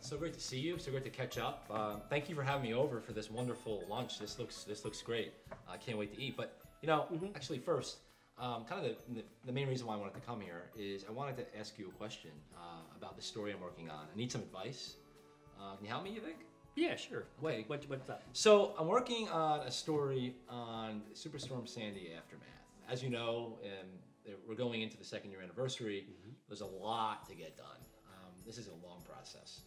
So great to see you. So great to catch up. Thank you for having me over for this wonderful lunch. This looks great. I can't wait to eat. But you know, actually, first, kind of the main reason why I wanted to come here is I wanted to ask you a question about the story I'm working on. I need some advice. Can you help me? You think? Yeah, sure. Okay. What's up? So I'm working on a story on Superstorm Sandy aftermath. As you know, we're going into the second year anniversary. There's a lot to get done. This is a long process.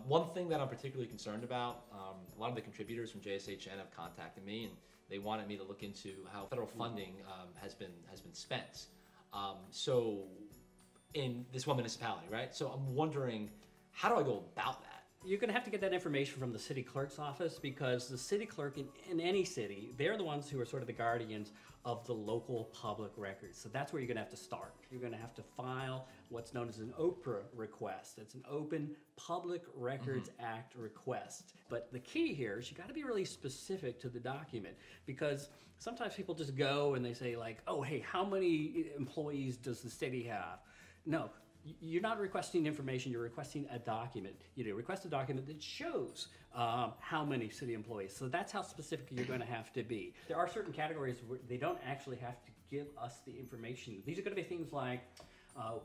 One thing that I'm particularly concerned about, a lot of the contributors from JSHN have contacted me and they wanted me to look into how federal funding has been spent. So in this one municipality, right? So I'm wondering, how do I go about that? You're going to have to get that information from the city clerk's office, because the city clerk in any city, they're the ones who are sort of the guardians of the local public records. So that's where you're going to have to start. You're going to have to file what's known as an OPRA request. It's an Open Public Records Act request. But the key here is you got to be really specific to the document, because sometimes people just go and they say like, oh, hey, how many employees does the city have? No. You're not requesting information, you're requesting a document. You request a document that shows how many city employees. So that's how specific you're going to have to be. There are certain categories where they don't actually have to give us the information. These are going to be things like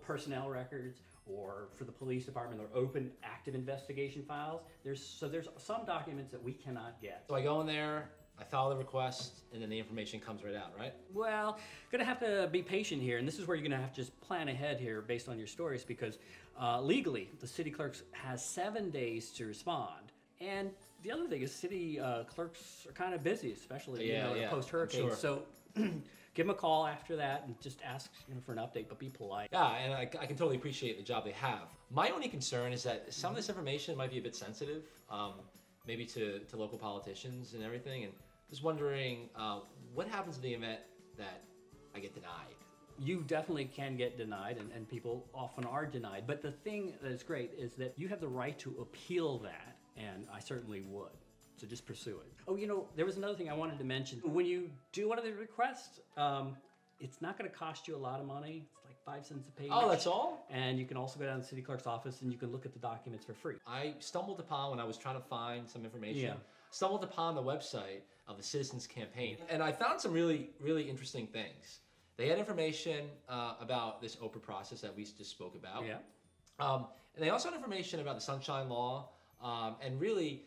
personnel records, or for the police department, or open active investigation files. There's some documents that we cannot get. So I go in there, I file the request, and then the information comes right out, right? Well, gonna have to be patient here, and this is where you're gonna have to just plan ahead here based on your stories, because legally, the city clerks has 7 days to respond. And the other thing is city clerks are kind of busy, especially post-hurricane. Sure. So give them a call after that and just ask for an update, but be polite. Yeah, and I can totally appreciate the job they have. My only concern is that some of this information might be a bit sensitive, maybe to local politicians and everything. And just wondering, what happens in the event that I get denied? You definitely can get denied, and people often are denied. But the thing that is great is that you have the right to appeal that, and I certainly would. So just pursue it. Oh, there was another thing I wanted to mention. When you do one of the requests, it's not going to cost you a lot of money. It's like 5 cents a page. Oh, that's all? And you can also go down to the city clerk's office and you can look at the documents for free. I stumbled upon, when I was trying to find some information, stumbled upon the website of the Citizens Campaign, and I found some really, really interesting things. They had information about this OPRA process that we just spoke about. Yeah. And they also had information about the Sunshine Law, and really,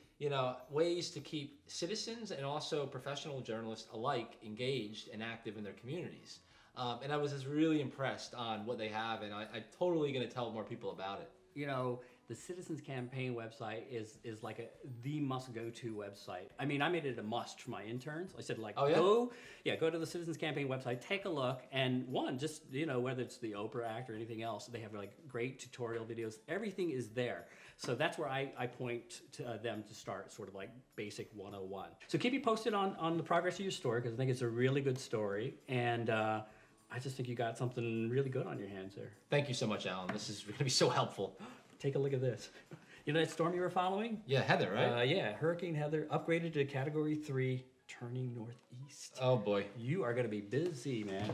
ways to keep citizens and also professional journalists alike engaged and active in their communities. And I was just really impressed on what they have, and I'm totally going to tell more people about it. The Citizens Campaign website is like the must-go-to website. I mean, I made it a must for my interns. I said, like, go to the Citizens Campaign website, take a look, and just, whether it's the OPRA Act or anything else, they have like great tutorial videos. Everything is there. So that's where I point to them to start, sort of like basic 101. So keep me posted on the progress of your story, because I think it's a really good story, and I just think you got something really good on your hands there. Thank you so much, Alan. This is going to be so helpful. Take a look at this. You know that storm you were following? Yeah, Heather, right? Yeah, Hurricane Heather, upgraded to Category 3, turning northeast. Oh boy. You are going to be busy, man.